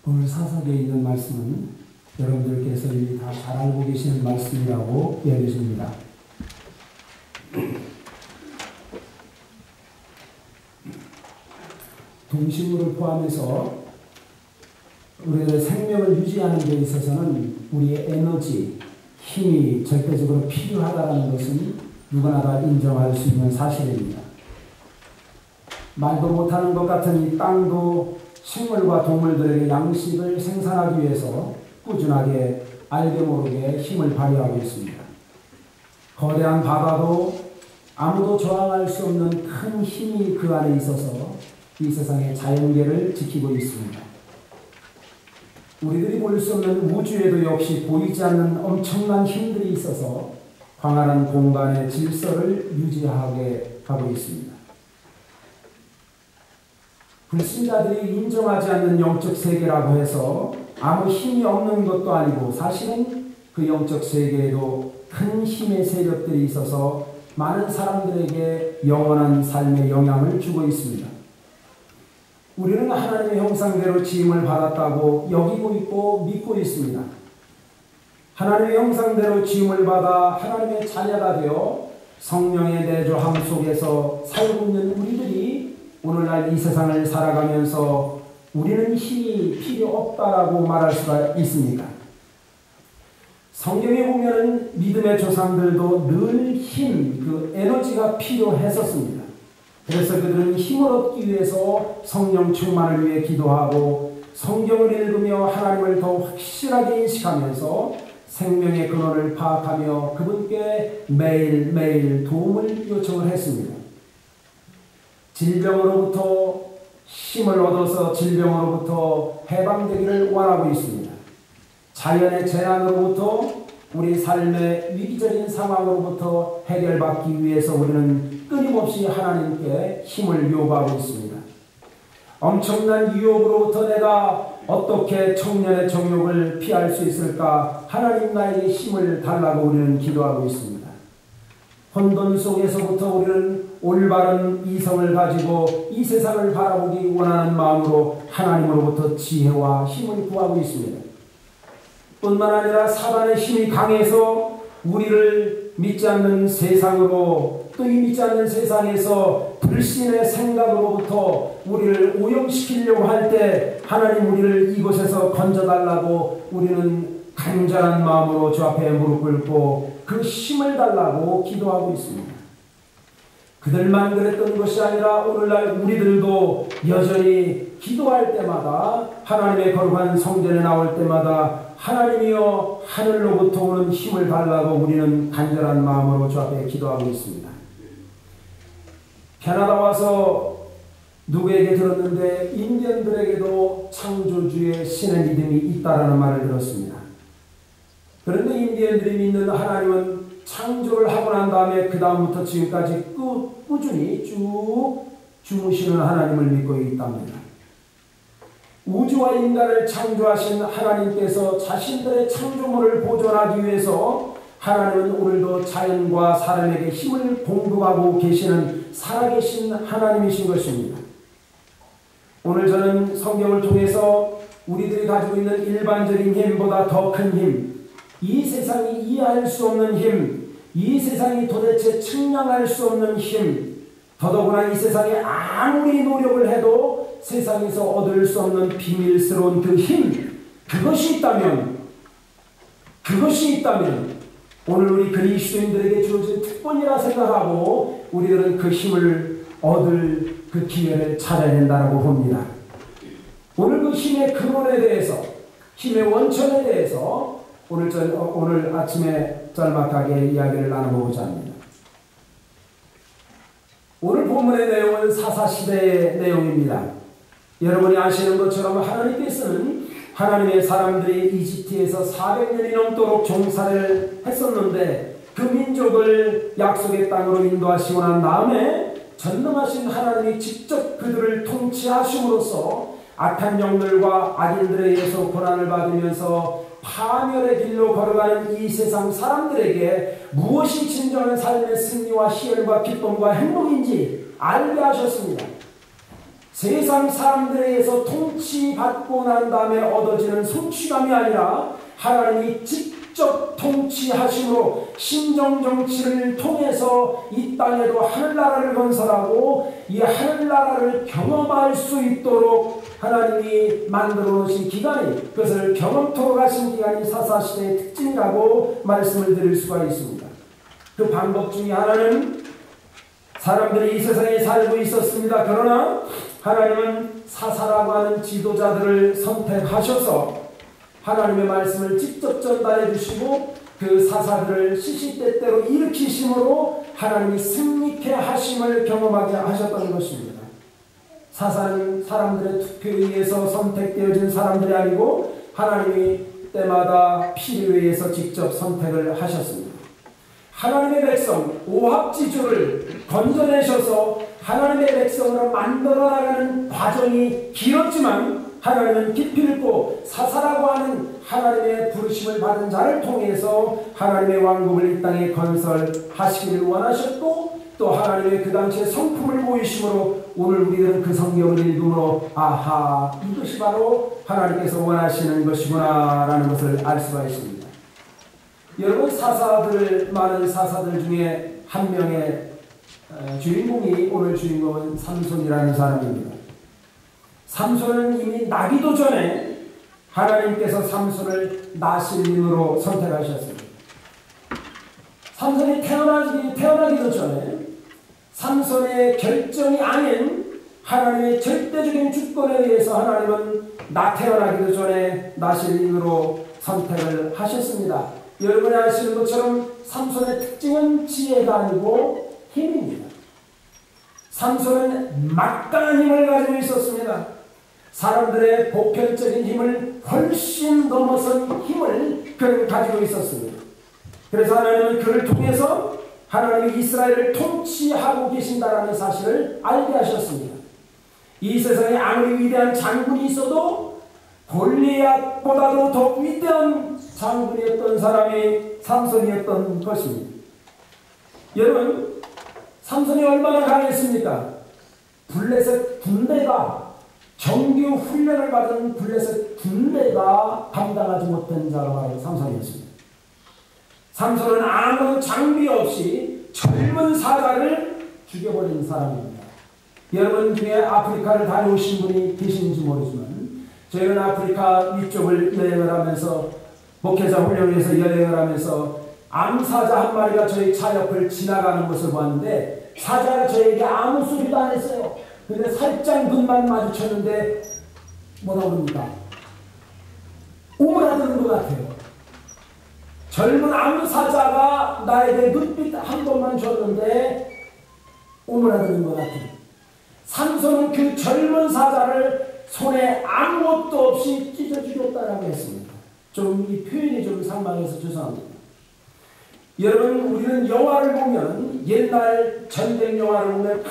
오늘 사석에 있는 말씀은 여러분들께서 이미 다 잘 알고 계시는 말씀이라고 여겨집니다. 동식물을 포함해서 우리의 생명을 유지하는 데 있어서는 우리의 에너지, 힘이 절대적으로 필요하다는 것은 누구나 다 인정할 수 있는 사실입니다. 말도 못하는 것 같은 이 땅도 식물과 동물들에게 양식을 생산하기 위해서 꾸준하게 알게 모르게 힘을 발휘하고 있습니다. 거대한 바다도 아무도 저항할 수 없는 큰 힘이 그 안에 있어서 이 세상의 자연계를 지키고 있습니다. 우리들이 볼 수 없는 우주에도 역시 보이지 않는 엄청난 힘들이 있어서 광활한 공간의 질서를 유지하게 하고 있습니다. 불신자들이 인정하지 않는 영적 세계라고 해서 아무 힘이 없는 것도 아니고 사실은 그 영적 세계에도 큰 힘의 세력들이 있어서 많은 사람들에게 영원한 삶의 영향을 주고 있습니다. 우리는 하나님의 형상대로 지음을 받았다고 여기고 있고 믿고 있습니다. 하나님의 형상대로 지음을 받아 하나님의 자녀가 되어 성령의 내조함 속에서 살고 있는 우리들이 오늘날 이 세상을 살아가면서 우리는 힘이 필요 없다라고 말할 수가 있습니까? 성경에 보면 믿음의 조상들도 늘 힘, 그 에너지가 필요했었습니다. 그래서 그들은 힘을 얻기 위해서 성령 충만을 위해 기도하고 성경을 읽으며 하나님을 더 확실하게 인식하면서 생명의 근원을 파악하며 그분께 매일매일 도움을 요청을 했습니다. 질병으로부터 힘을 얻어서 질병으로부터 해방되기를 원하고 있습니다. 자연의 재난으로부터 우리 삶의 위기적인 상황으로부터 해결받기 위해서 우리는 끊임없이 하나님께 힘을 요구하고 있습니다. 엄청난 유혹으로부터 내가 어떻게 청년의 정욕을 피할 수 있을까? 하나님 나에게 힘을 달라고 우리는 기도하고 있습니다. 혼돈 속에서부터 우리는 올바른 이성을 가지고 이 세상을 바라보기 원하는 마음으로 하나님으로부터 지혜와 힘을 구하고 있습니다. 뿐만 아니라 사단의 힘이 강해서 우리를 믿지 않는 세상으로 또 이 믿지 않는 세상에서 불신의 생각으로부터 우리를 오염시키려고 할 때 하나님 우리를 이곳에서 건져달라고 우리는 간절한 마음으로 주 앞에 무릎 꿇고 그 힘을 달라고 기도하고 있습니다. 그들만 그랬던 것이 아니라 오늘날 우리들도 여전히 기도할 때마다 하나님의 거룩한 성전에 나올 때마다 하나님이여 하늘로부터 오는 힘을 달라고 우리는 간절한 마음으로 주 앞에 기도하고 있습니다. 캐나다 와서 누구에게 들었는데 인디언들에게도 창조주의 신의 믿음이 있다라는 말을 들었습니다. 그런데 인디언들이 믿는 하나님은 창조를 하고 난 다음에 그 다음부터 지금까지 꾸준히 쭉 주무시는 하나님을 믿고 있답니다. 우주와 인간을 창조하신 하나님께서 자신들의 창조물을 보존하기 위해서 하나님은 오늘도 자연과 사람에게 힘을 공급하고 계시는 살아계신 하나님이신 것입니다. 오늘 저는 성경을 통해서 우리들이 가지고 있는 일반적인 힘보다 더 큰 힘, 이 세상이 이해할 수 없는 힘, 이 세상이 도대체 측량할 수 없는 힘, 더더구나 이 세상에 아무리 노력을 해도 세상에서 얻을 수 없는 비밀스러운 그 힘, 그것이 있다면 오늘 우리 그리스도인들에게 주어진 특권이라 생각하고 우리들은 그 힘을 얻을 그 기회를 찾아야 된다고 봅니다. 오늘 그 힘의 근원에 대해서, 힘의 원천에 대해서 오늘 아침에 짤막하게 이야기를 나눠보고자 합니다. 오늘 본문의 내용은 사사시대의 내용입니다. 여러분이 아시는 것처럼 하나님께서는 하나님의 사람들이 이집트에서 400년이 넘도록 종살이를 했었는데 그 민족을 약속의 땅으로 인도하시고 난 다음에 전능하신 하나님이 직접 그들을 통치하심으로써 악한 영들과 악인들에 의해서 고난을 받으면서 파멸의 길로 걸어가는 이 세상 사람들에게 무엇이 진정한 삶의 승리와 희열과 기쁨과 행복인지 알게 하셨습니다. 세상 사람들에 의해서 통치받고 난 다음에 얻어지는 성취감이 아니라 하나님이 직접 통치하심으로 신정정치를 통해서 이 땅에도 하늘나라를 건설하고 이 하늘나라를 경험할 수 있도록 하나님이 만들어 놓으신 기간이, 그것을 경험토록 하신 기간이 사사시대의 특징이라고 말씀을 드릴 수가 있습니다. 그 방법 중에 하나는 사람들이 이 세상에 살고 있었습니다. 그러나 하나님은 사사라고 하는 지도자들을 선택하셔서 하나님의 말씀을 직접 전달해 주시고 그 사사들을 시시때때로 일으키심으로 하나님이 승리케 하심을 경험하게 하셨던 것입니다. 사사는 사람들의 투표에 의해서 선택되어진 사람들이 아니고 하나님이 때마다 필요에 의해서 직접 선택을 하셨습니다. 하나님의 백성 오합지졸을 건져내셔서 하나님의 백성으로 만들어 나가는 과정이 길었지만 하나님은 깊이 있고 사사라고 하는 하나님의 부르심을 받은 자를 통해서 하나님의 왕국을 이 땅에 건설하시기를 원하셨고 또 하나님의 그 당시에 성품을 보이심으로 오늘 우리들은 그 성경을 읽음으로 아하, 이것이 바로 하나님께서 원하시는 것이구나 라는 것을 알 수가 있습니다. 여러분, 많은 사사들 중에 한 명의 주인공이, 오늘 주인공은 삼손이라는 사람입니다. 삼손은 이미 나기도 전에 하나님께서 삼손을 나실림으로 선택하셨습니다. 삼손이 태어나기도 전에 삼손의 결정이 아닌 하나님의 절대적인 주권에 의해서 하나님은 태어나기도 전에 나실림으로 선택을 하셨습니다. 여러분이 아시는 것처럼 삼손의 특징은 지혜가 아니고 힘입니다. 삼손은 막강한 힘을 가지고 있었습니다. 사람들의 보편적인 힘을 훨씬 넘어선 힘을 그는 가지고 있었습니다. 그래서 하나님은 그를 통해서 하나님이 이스라엘을 통치하고 계신다라는 사실을 알게 하셨습니다. 이 세상에 아무리 위대한 장군이 있어도 골리앗보다도 더 위대한 장군이었던 사람이 삼손이었던 것입니다. 여러분, 삼손이 얼마나 강했습니까? 블레셋 군대가, 정규 훈련을 받은 블레셋 군대가 감당하지 못한 자가 바로 삼손이었습니다. 삼손은 아무 장비 없이 젊은 사자를 죽여버린 사람입니다. 여러분 중에 아프리카를 다녀오신 분이 계신지 모르지만 저희는 아프리카 위쪽을 여행을 하면서 목회자 훈련을 위해서 여행을 하면서 암사자 한 마리가 저희 차 옆을 지나가는 것을 보았는데 사자가 저에게 아무 소리도 안 했어요. 근데 살짝 눈만 마주쳤는데 뭐라고 그럽니까? 오므라드는 것 같아요. 젊은 암사자가 나에게 눈빛 한 번만 줬는데 오므라드는 것 같아요. 삼손은 그 젊은 사자를 손에 아무것도 없이 찢어 죽였다라고 했습니다. 좀 이 표현이 좀 상망해서 죄송합니다. 여러분, 우리는 영화를 보면, 옛날 전쟁 영화를 보면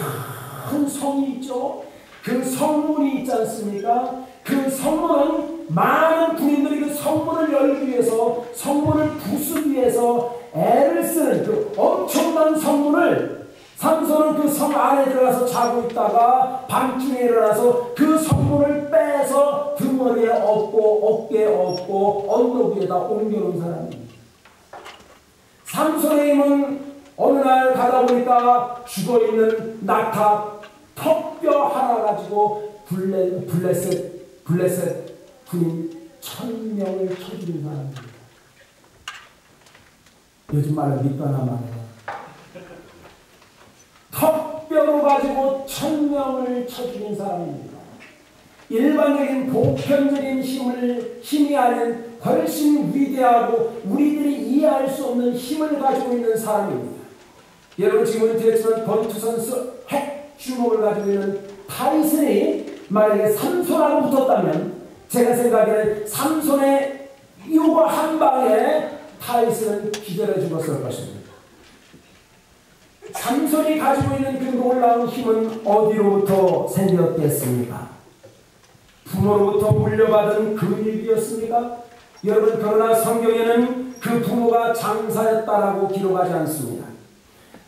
큰 성이 있죠. 그 성문이 있지 않습니까? 그 성문은 많은 군인들이 그 성문을 열기 위해서, 성문을 부수기 위해서 애를 쓰는 그 엄청난 성문을 삼손은 그 성 안에 들어가서 자고 있다가 밤중에 일어나서 그 성문을 빼서 등머리에 엎고 어깨에 엎고 언덕 위에다 옮겨놓은 사람입니다. 삼손의 힘은 어느 날 가다 보니까 죽어있는 낙타 턱뼈 하나 가지고 블레셋 군인 1000명을 쳐죽인 사람입니다. 요즘 말로 믿거나 말해요. 턱뼈로 가지고 1000명을 쳐죽인 사람입니다. 일반적인 보편적인 힘이 아닌 훨씬 위대하고 우리들이 이해할 수 없는 힘을 가지고 있는 사람입니다. 여러분, 지금 드렸지만 권투 선수 핵주먹을 가지고 있는 타이슨이 만약에 삼손하고 붙었다면 제가 생각에는 삼손의 이유가 한 방에 타이슨은 기절해 죽었을 것입니다. 삼손이 가지고 있는 그 놀라운 힘은 어디로부터 생겼겠습니까? 부모로부터 물려받은 근육이었습니까? 여러분, 그러나 성경에는 그 부모가 장사였다라고 기록하지 않습니다.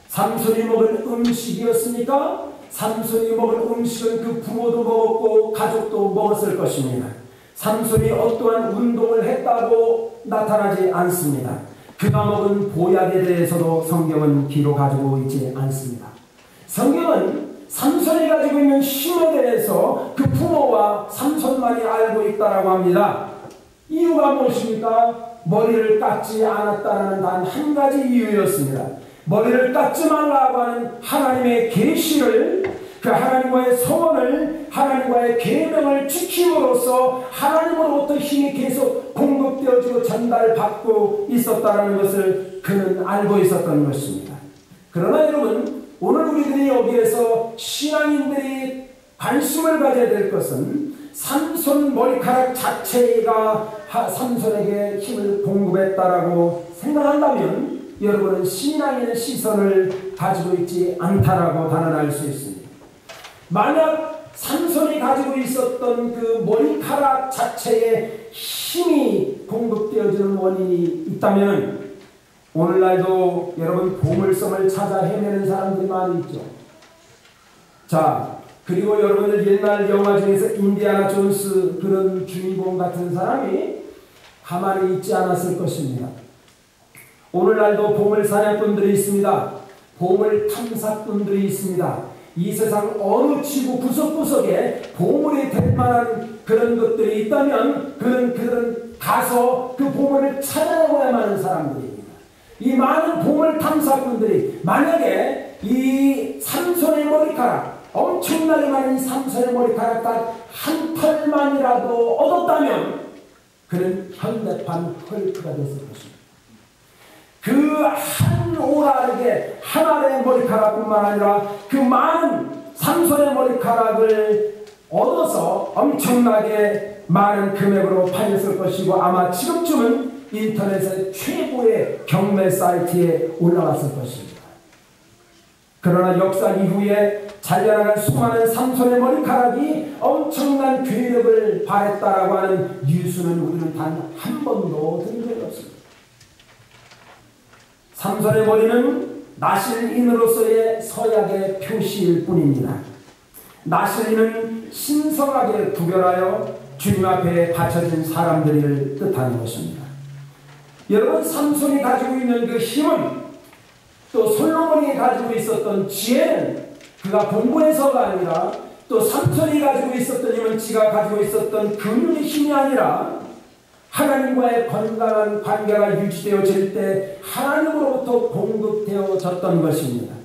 삼손이 먹은 음식이었습니까? 삼손이 먹은 음식은 그 부모도 먹었고 가족도 먹었을 것입니다. 삼손이 어떠한 운동을 했다고 나타나지 않습니다. 그가 먹은 보약에 대해서도 성경은 기록하고 있지 않습니다. 성경은 삼손이 가지고 있는 힘에 대해서 그 부모와 삼손만이 알고 있다라고 합니다. 이유가 무엇입니까? 머리를 깎지 않았다는 단 한 가지 이유였습니다. 머리를 깎지 말라고 하는 하나님의 계시를, 그 하나님과의 소원을, 하나님과의 계명을 지킴으로써 하나님으로부터 힘이 계속 공급되어지고 전달받고 있었다는 것을 그는 알고 있었던 것입니다. 그러나 여러분, 오늘 우리들이 여기에서 신앙인들이 관심을 가져야 될 것은 삼손 머리카락 자체가 삼손에게 힘을 공급했다라고 생각한다면 여러분은 신앙인의 시선을 가지고 있지 않다라고 단언할 수 있습니다. 만약 삼손이 가지고 있었던 그 머리카락 자체에 힘이 공급되어지는 원인이 있다면 오늘날도 여러분 보물섬을 찾아 헤매는 사람들이 많이 있죠. 자, 그리고 여러분들 옛날 영화 중에서 인디아나 존스 그런 주인공 같은 사람이 가만히 있지 않았을 것입니다. 오늘날도 보물 사냥꾼들이 있습니다. 보물 탐사꾼들이 있습니다. 이 세상 어느 지구 구석구석에 보물이 될 만한 그런 것들이 있다면 그는 가서 그 보물을 찾아내고야만 하는 사람들입니다. 이 많은 보물 탐사꾼들이 만약에 이 삼손의 머리카락, 엄청나게 많은 삼손의 머리카락 단 한 털만이라도 얻었다면 그는 현대판 헐크가 됐을 것입니다. 그 한 오라르게 한 알의 머리카락뿐만 아니라 그 많은 삼손의 머리카락을 얻어서 엄청나게 많은 금액으로 팔렸을 것이고 아마 지금쯤은 인터넷의 최고의 경매 사이트에 올라갔을 것입니다. 그러나 역사 이후에 잘려나간 수많은 삼손의 머리카락이 엄청난 괴력을 발했다라고 하는 뉴스는 우리는 단 한 번도 들은 적이 없습니다. 삼손의 머리는 나실인으로서의 서약의 표시일 뿐입니다. 나실인은 신성하게 구별하여 주님 앞에 바쳐진 사람들을 뜻하는 것입니다. 여러분, 삼손이 가지고 있는 그 힘은 또 솔로몬이 가지고 있었던 지혜는 그가 공부해서가 아니라 또 삼손이 가지고 있었던 힘은 지가 가지고 있었던 근육의 힘이 아니라 하나님과의 건강한 관계가 유지되어질 때 하나님으로부터 공급되어졌던 것입니다.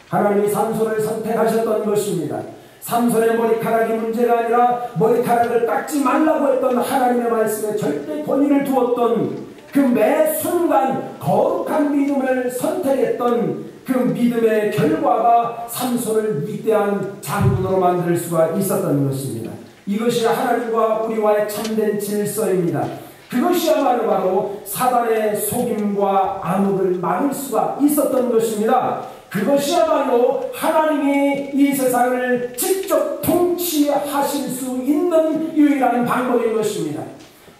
하나님이 삼손을 선택하셨던 것입니다. 삼손의 머리카락이 문제가 아니라 머리카락을 깎지 말라고 했던 하나님의 말씀에 절대 권위를 두었던 그 매 순간 거룩한 믿음을 선택했던 그 믿음의 결과가 삼손을 위대한 장군으로 만들 수가 있었던 것입니다. 이것이 하나님과 우리와의 참된 질서입니다. 그것이야말로 바로 사단의 속임과 암흑을 막을 수가 있었던 것입니다. 그것이야말로 하나님이 이 세상을 직접 통치하실 수 있는 유일한 방법인 것입니다.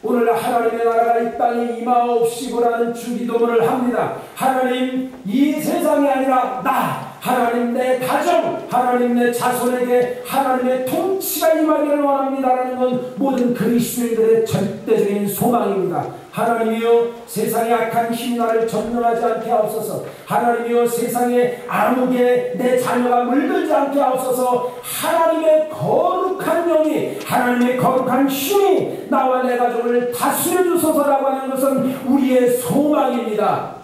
오늘 하나님의 나라가 이 땅에 임하옵시고라는 주기도문을 합니다. 하나님, 이 세상이 아니라 나, 하나님 내 가정, 하나님 내 자손에게 하나님의 통치가 임하기를 원합니다라는 건 모든 그리스도인들의 절대적인 소망입니다. 하나님이여, 세상의 악한 힘이 나를 점령하지 않게 하옵소서. 하나님이여, 세상의 암흑에 내 자녀가 물들지 않게 하옵소서. 하나님의 거룩한 영이, 하나님의 거룩한 힘이 나와 내 가족을 다스려 주소서라고 하는 것은 우리의 소망입니다.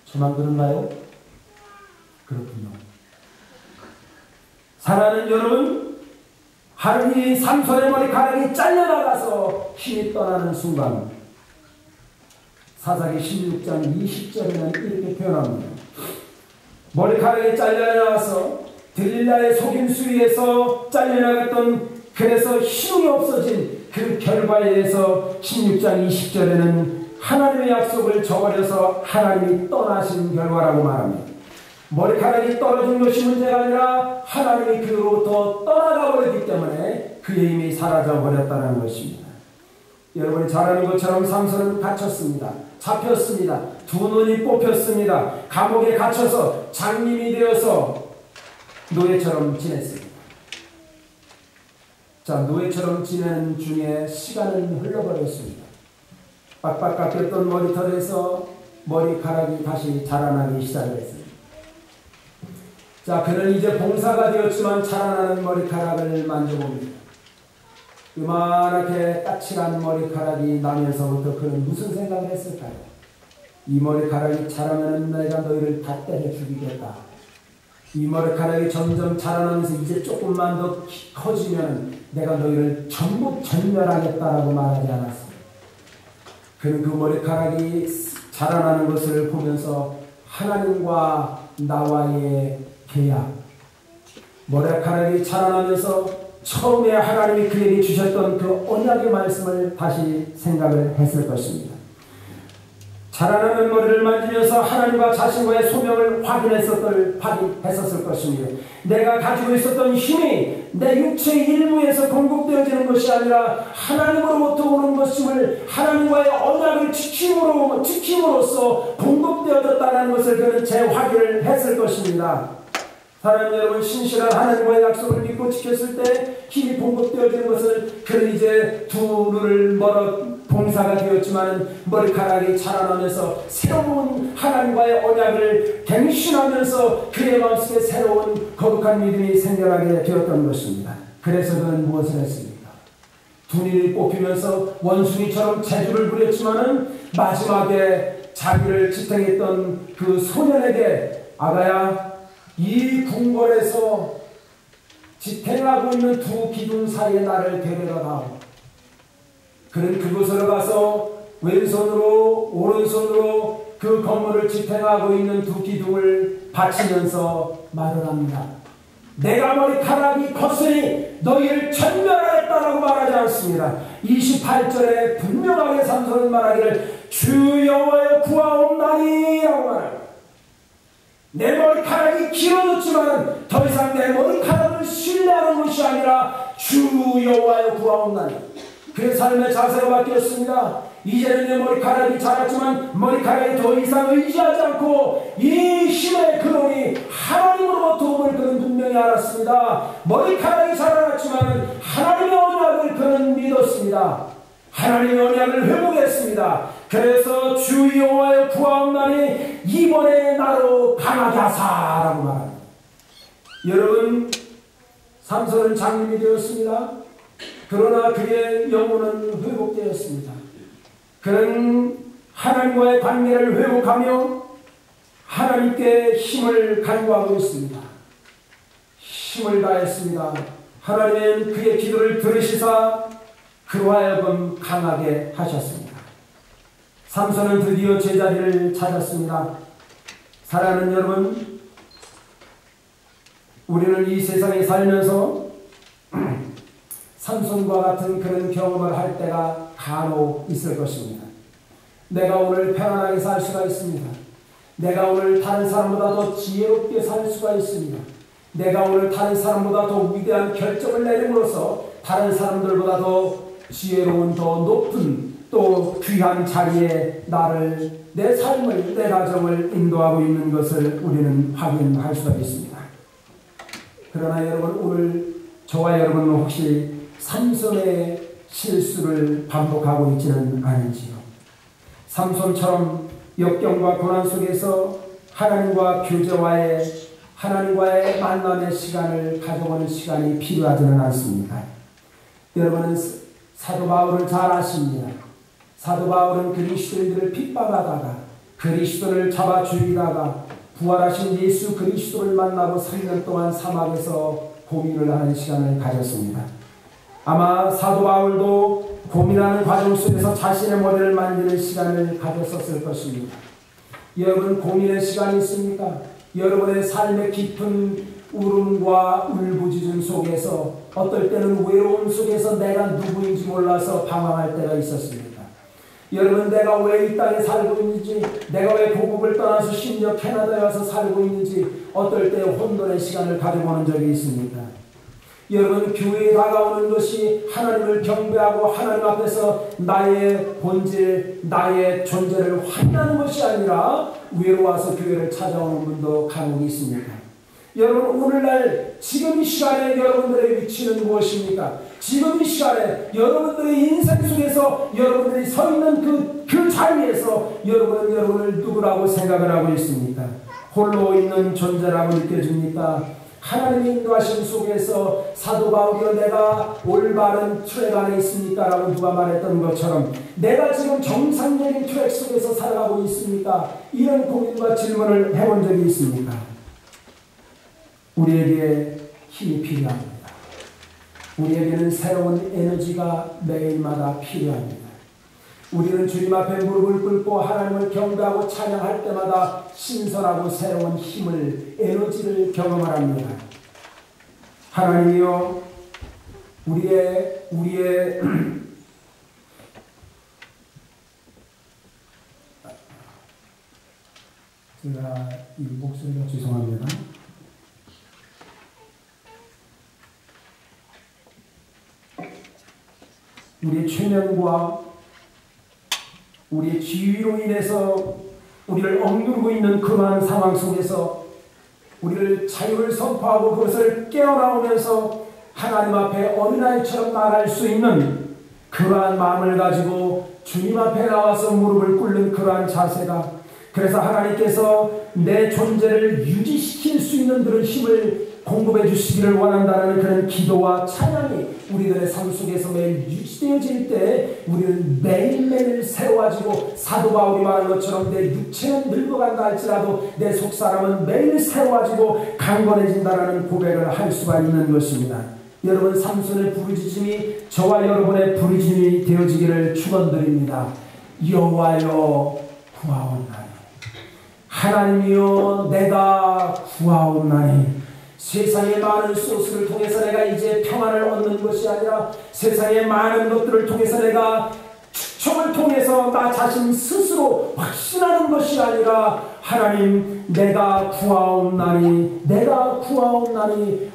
저만 그런가요? 그렇군요. 사랑하는 여러분, 하나님이 삼손의 머리카락이 잘려나가서 힘이 떠나는 순간 사사기 16장 20절에는 이렇게 표현합니다. 머리카락이 잘려나가서 들릴라의 속임수위에서 잘려나갔던, 그래서 힘이 없어진 그 결과에 대해서 16장 20절에는 하나님의 약속을 저버려서 하나님이 떠나신 결과라고 말합니다. 머리카락이 떨어진 것이 문제가 아니라 하나님이 그로부터 떠나가 버렸기 때문에 그의 힘이 사라져 버렸다는 것입니다. 여러분이 잘 아는 것처럼 삼손은 갇혔습니다. 잡혔습니다. 두 눈이 뽑혔습니다. 감옥에 갇혀서 장님이 되어서 노예처럼 지냈습니다. 자, 노예처럼 지내는 중에 시간은 흘러버렸습니다. 빡빡 깎였던 머리털에서 머리카락이 다시 자라나기 시작했습니다. 자, 그는 이제 봉사가 되었지만 자라나는 머리카락을 만져봅니다. 요만하게 까칠한 머리카락이 나면서부터 그는 무슨 생각을 했을까요? 이 머리카락이 자라면 내가 너희를 다 때려 죽이겠다. 이 머리카락이 점점 자라나면서 이제 조금만 더 커지면 내가 너희를 전부 전멸하겠다라고 말하지 않았습니다. 그는 그 머리카락이 자라나는 것을 보면서 하나님과 나와의 계약, 머리카락이 자라나면서 처음에 하나님이 그에게 주셨던 그 언약의 말씀을 다시 생각을 했을 것입니다. 자라나는 머리를 만지면서 하나님과 자신과의 소명을 확인했었을 것입니다. 내가 가지고 있었던 힘이 내 육체의 일부에서 공급되어지는 것이 아니라 하나님으로부터 오는 것임을, 하나님과의 언약을 지킴으로써 공급되어졌다는 것을 그는 재확인을 했을 것입니다. 사랑하는 여러분, 신실한 하나님과의 약속을 믿고 지켰을 때 힘이 공급되어지는 것을, 그는 이제 두 눈을 멀어 봉사가 되었지만 머리카락이 자라나면서 새로운 하나님과의 언약을 갱신하면서 그의 마음속에 새로운 거룩한 믿음이 생겨나게 되었던 것입니다. 그래서 그는 무엇을 했습니까? 두 눈이 뽑히면서 원숭이처럼 재주를 부렸지만은 마지막에 자기를 지탱했던 그 소년에게, 아가야, 이 궁궐에서 지탱하고 있는 두 기둥 사이에 나를 데려다오. 그는 그곳으로 가서 왼손으로 오른손으로 그 건물을 지탱하고 있는 두 기둥을 받치면서 말을 합니다. 내가 머리카락이 컸으니 너희를 전멸하겠다라고 말하지 않습니다. 28절에 분명하게 삼손은 말하기를 주 여호와여 구하옵나니 라고 말합니다. 내 머리카락이 길어졌지만 더 이상 내 머리카락을 신뢰하는 것이 아니라 주 여호와여 구하옵나니. 그의 삶의 자세가 바뀌었습니다. 이제는 내 머리카락이 자랐지만 머리카락이 더 이상 의지하지 않고 이 힘의 근원이 하나님으로부터 도움을 그는 분명히 알았습니다. 머리카락이 자라났지만 하나님의 언약을 그는 믿었습니다. 하나님의 언약을 회복했습니다. 그래서 주 여호와여 구하옵나니 이번에 나로 강하게 하사라고 말합니다. 여러분, 삼손은 장님이 되었습니다. 그러나 그의 영혼은 회복되었습니다. 그는 하나님과의 관계를 회복하며 하나님께 힘을 간구하고 있습니다. 힘을 다했습니다. 하나님은 그의 기도를 들으시사 그로 하여금 강하게 하셨습니다. 삼손은 드디어 제자리를 찾았습니다. 사랑하는 여러분, 우리는 이 세상에 살면서 삼손과 같은 그런 경험을 할 때가 간혹 있을 것입니다. 내가 오늘 편안하게 살 수가 있습니다. 내가 오늘 다른 사람보다 더 지혜롭게 살 수가 있습니다. 내가 오늘 다른 사람보다 더 위대한 결정을 내림으로써 다른 사람들보다 더 지혜로운, 더 높은, 또 귀한 자리에 나를, 내 삶을, 내 가정을 인도하고 있는 것을 우리는 확인할 수가 있습니다. 그러나 여러분, 오늘 저와 여러분은 혹시 삼손의 실수를 반복하고 있지는 않은지요? 삼손처럼 역경과 고난 속에서 하나님과의 만남의 시간을 가져보는 시간이 필요하지는 않습니다. 여러분은 사도 바울을 잘 아십니다. 사도 바울은 그리스도인들을 핍박하다가 그리스도를 잡아 죽이다가 부활하신 예수 그리스도를 만나고 3년 동안 사막에서 고민을 하는 시간을 가졌습니다. 아마 사도 바울도 고민하는 과정 속에서 자신의 머리를 만지는 시간을 가졌었을 것입니다. 여러분, 고민의 시간이 있습니까? 여러분의 삶의 깊은 울음과 울부짖음 속에서, 어떨 때는 외로움 속에서 내가 누구인지 몰라서 방황할 때가 있었습니다. 여러분, 내가 왜 이 땅에 살고 있는지, 내가 왜 고국을 떠나서 심지어 캐나다에 와서 살고 있는지 어떨 때 혼돈의 시간을 가져보는 적이 있습니다. 여러분, 교회에 다가오는 것이 하나님을 경배하고 하나님 앞에서 나의 본질, 나의 존재를 확인하는 것이 아니라 외로워서 교회를 찾아오는 분도 간혹 있습니다. 여러분, 오늘날 지금 이 시간에 여러분들의 위치는 무엇입니까? 지금 이 시간에 여러분들의 인생 속에서 여러분들이 서 있는 그 자리에서 여러분은 여러분을 누구라고 생각을 하고 있습니까? 홀로 있는 존재라고 느껴집니까? 하나님의 인도하심 속에서 사도 바울이여 내가 올바른 트랙 안에 있습니까? 라고 누가 말했던 것처럼 내가 지금 정상적인 트랙 속에서 살아가고 있습니까? 이런 고민과 질문을 해본 적이 있습니까? 우리에게 힘이 필요합니다. 우리에게는 새로운 에너지가 매일마다 필요합니다. 우리는 주님 앞에 무릎을 꿇고 하나님을 경배하고 찬양할 때마다 신선하고 새로운 힘을, 에너지를 경험을 합니다. 하나님이여, 우리의 제가 이 목소리가 죄송합니다. 우리의 최면과 우리의 지위로 인해서 우리를 억누르고 있는 그러한 상황 속에서 우리를 자유를 선포하고 그것을 깨어나오면서 하나님 앞에 어린아이처럼 나아갈 수 있는 그러한 마음을 가지고 주님 앞에 나와서 무릎을 꿇는 그러한 자세가, 그래서 하나님께서 내 존재를 유지시킬 수 있는 그런 힘을 공급해 주시기를 원한다는 그런 기도와 찬양이 우리들의 삶 속에서 매일 유지되어질 때 우리는 매일매일 새로워지고, 사도 바울이 말한 것처럼 내 육체는 늙어간다 할지라도 내 속사람은 매일 새로워지고 강건해진다는 고백을 할 수가 있는 것입니다. 여러분, 삼손의 부르짖음이 저와 여러분의 부르짖음이 되어지기를 축원드립니다. 여호와여 구하옵나니, 하나님이여 내가 구하옵나니. 세상의 많은 소스를 통해서 내가 이제 평안을 얻는 것이 아니라 세상의 많은 것들을 통해서 내가 축청을 통해서 나 자신 스스로 확신하는 것이 아니라 하나님 내가 구하옵나니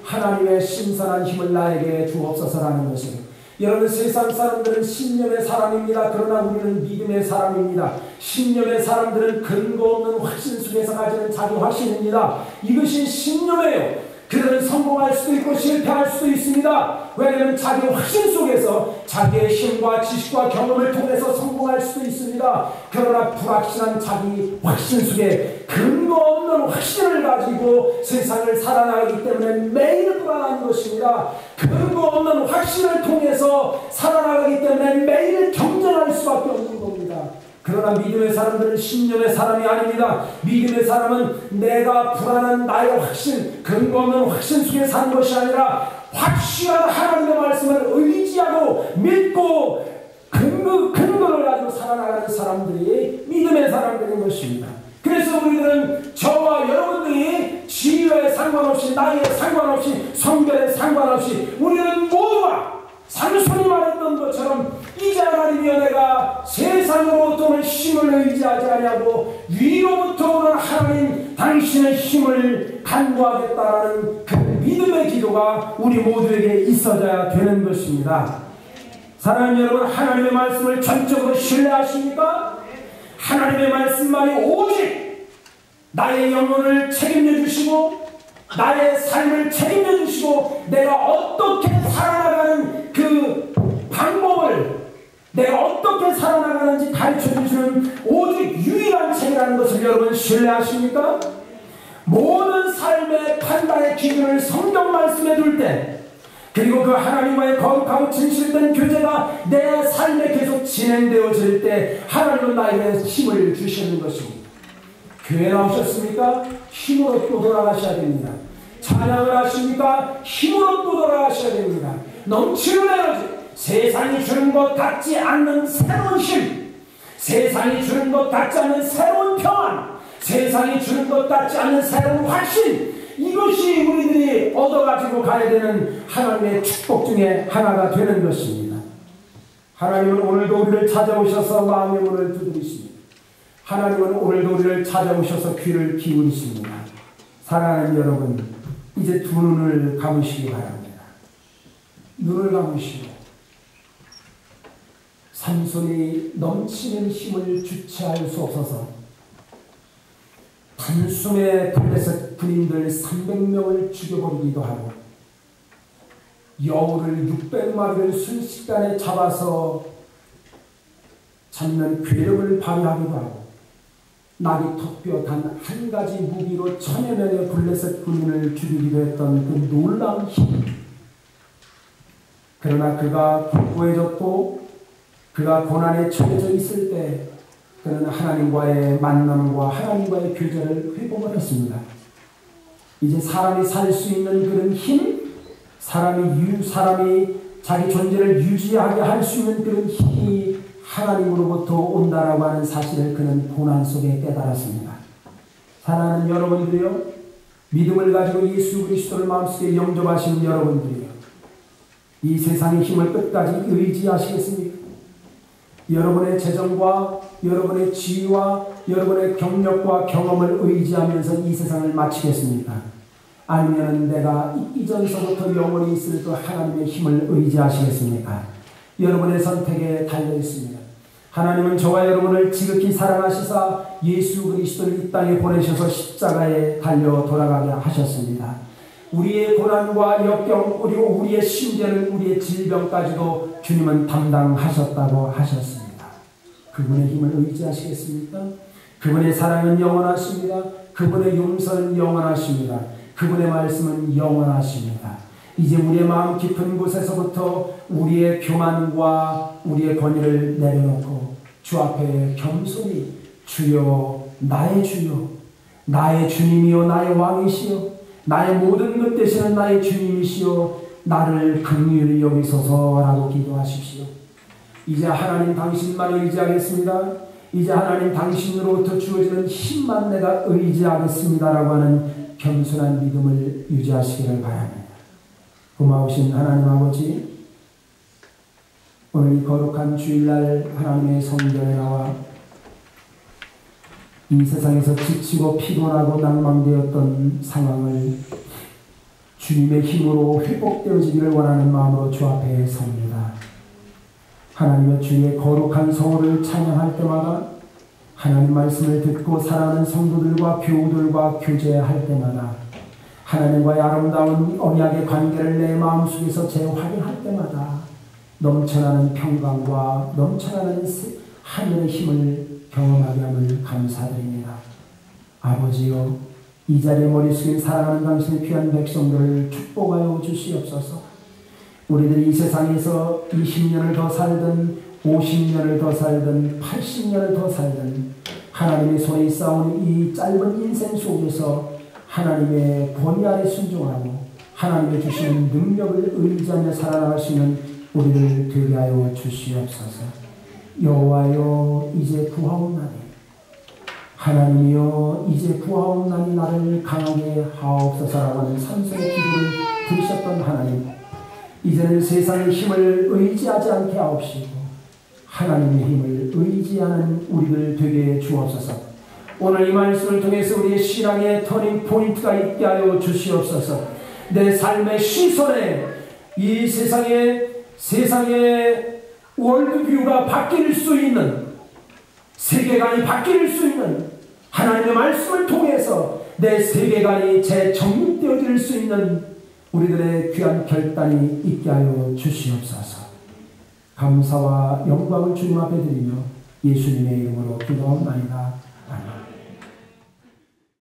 하나님의 신선한 힘을 나에게 주옵소서라는 것입니다. 여러분, 세상 사람들은 신념의 사람입니다. 그러나 우리는 믿음의 사람입니다. 신념의 사람들은 근거 없는 확신 속에서 가지는 자기 확신입니다. 이것이 신념이에요. 그들은 성공할 수도 있고 실패할 수도 있습니다. 왜냐하면 자기 확신 속에서 자기의 힘과 지식과 경험을 통해서 성공할 수도 있습니다. 그러나 불확실한 자기 확신 속에 근거 없는 확신을 가지고 세상을 살아나가기 때문에 매일 불안한 것입니다. 근거 없는 확신을 통해서 살아나가기 때문에 매일 경쟁할 수밖에 없는 겁니다. 그러나 믿음의 사람들은 신념의 사람이 아닙니다. 믿음의 사람은 내가 불안한 나의 확신, 근거 없는 확신 속에 사는 것이 아니라 확실한 하나님의 말씀을 의지하고 믿고 근거를 가지고 살아나가는 사람들이 믿음의 사람들인 것입니다. 그래서 우리들은 저와 여러분들이 지위에 상관없이, 나이에 상관없이, 성별에 상관없이 우리는 모두가 삼손이 말했던 것처럼 이제 하나님이여 내가 세상으로부터 오는 힘을 의지하지 아니하고 위로부터 오는 하나님 당신의 힘을 간구하겠다라는 그 믿음의 기도가 우리 모두에게 있어야 되는 것입니다. 사랑하는 여러분, 하나님의 말씀을 전적으로 신뢰하십니까? 하나님의 말씀만이 오직 나의 영혼을 책임져 주시고 나의 삶을 책임져 주시고 내가 어떻게 살아나가는 그 방법을 내가 어떻게 살아나가는지 가르쳐 주시는 오직 유일한 책이라는 것을 여러분 신뢰하십니까? 모든 삶의 판단의 기준을 성경 말씀에 둘 때 그리고 그 하나님과의 거룩하고 진실된 교제가 내 삶에 계속 진행되어질 때 하나님은 나에게 힘을 주시는 것입니다. 교회 나오셨습니까? 힘으로 또 돌아가셔야 됩니다. 찬양을 하십니까? 힘으로 또 돌아가셔야 됩니다. 넘치는 에너지, 세상이 주는 것 같지 않는 새로운 힘, 세상이 주는 것 같지 않는 새로운 평안, 세상이 주는 것 같지 않는 새로운 확신, 이것이 우리들이 얻어가지고 가야 되는 하나님의 축복 중에 하나가 되는 것입니다. 하나님은 오늘도 우리를 찾아오셔서 마음의 문을 두드리십니다. 하나님은 오늘도 우리를 찾아오셔서 귀를 기울이십니다. 사랑하는 여러분, 이제 두 눈을 감으시기 바랍니다. 눈을 감으시고 삼손이 넘치는 힘을 주체할 수 없어서 단숨에 블레셋 군인들 300명을 죽여버리기도 하고 여우를 600마리를 순식간에 잡아서 잡는 괴력을 발휘하기도 하고 낙이 턱뼈 단 한 가지 무기로 1000여 명의 블레셋 군인을 죽이기도 했던 그 놀라운 힘. 그러나 그가 견고해졌고 그가 고난에 처해져 있을 때 그는 하나님과의 만남과 하나님과의 교제를 회복을 했습니다. 이제 사람이 살 수 있는 그런 힘, 사람이 자기 존재를 유지하게 할 수 있는 그런 힘이 하나님으로부터 온다라고 하는 사실을 그는 고난 속에 깨달았습니다. 사랑하는 여러분들이요, 믿음을 가지고 예수 그리스도를 마음속에 영접하신 여러분들이요, 이 세상의 힘을 끝까지 의지하시겠습니까? 여러분의 재정과 여러분의 지위와 여러분의 경력과 경험을 의지하면서 이 세상을 마치겠습니까? 아니면 내가 이전서부터 영원히 있을 그 하나님의 힘을 의지하시겠습니까? 여러분의 선택에 달려 있습니다. 하나님은 저와 여러분을 지극히 사랑하시사 예수 그리스도를 이 땅에 보내셔서 십자가에 달려 돌아가게 하셨습니다. 우리의 고난과 역경, 그리고 우리의 심재는 우리의 질병까지도 주님은 담당하셨다고 하셨습니다. 그분의 힘을 의지하시겠습니까? 그분의 사랑은 영원하십니다. 그분의 용서는 영원하십니다. 그분의 말씀은 영원하십니다. 이제 우리의 마음 깊은 곳에서부터 우리의 교만과 우리의 권위를 내려놓고 주 앞에 겸손히 주여, 나의 주여, 나의 주님이요, 나의 왕이시여, 나의 모든 것 되시는 나의 주님이시여, 나를 긍휼히 여기소서라고 기도하십시오. 이제 하나님 당신만 의지하겠습니다. 이제 하나님 당신으로부터 주어지는 힘만 내가 의지하겠습니다라고 하는 겸손한 믿음을 유지하시기를 바랍니다. 고마우신 하나님 아버지, 오늘 이 거룩한 주일날 하나님의 성전에 나와 이 세상에서 지치고 피곤하고 낭망되었던 상황을 주님의 힘으로 회복되어지기를 원하는 마음으로 주 앞에 섭니다. 하나님의 주의 거룩한 성호를 찬양할 때마다, 하나님 말씀을 듣고 살아가는 성도들과 교우들과 교제할 때마다, 하나님과의 아름다운 언약의 관계를 내 마음속에서 재확인할 때마다 넘쳐나는 평강과 넘쳐나는 하늘의 힘을 경험하게 함을 감사드립니다. 아버지여, 이 자리에 머리 숙인 사랑하는 당신의 귀한 백성들을 축복하여 주시옵소서. 우리들이 이 세상에서 20년을 더 살든 50년을 더 살든 80년을 더 살든 하나님의 손에 쌓아온 이 짧은 인생 속에서 하나님의 권위 아래 순종하고 하나님의 주시는 능력을 의지하며 살아나갈 수 있는 우리를 되게 하여 주시옵소서. 여호와여, 이제 구하옵나니, 하나님이여, 이제 구하옵나니 나를 강하게 하옵소서라고 하는 삼손의 기도를 들으셨던 하나님, 이제는 세상의 힘을 의지하지 않게 하옵시고 하나님의 힘을 의지하는 우리를 되게 주옵소서. 오늘 이 말씀을 통해서 우리의 신앙의 터닝 포인트가 있게 하여 주시옵소서. 내 삶의 시선에 이 세상의 월드뷰가 바뀔 수 있는, 세계관이 바뀔 수 있는 하나님의 말씀을 통해서 내 세계관이 재정립되어질 수 있는 우리들의 귀한 결단이 있게 하여 주시옵소서. 감사와 영광을 주님 앞에 드리며 예수님의 이름으로 기도합나이다.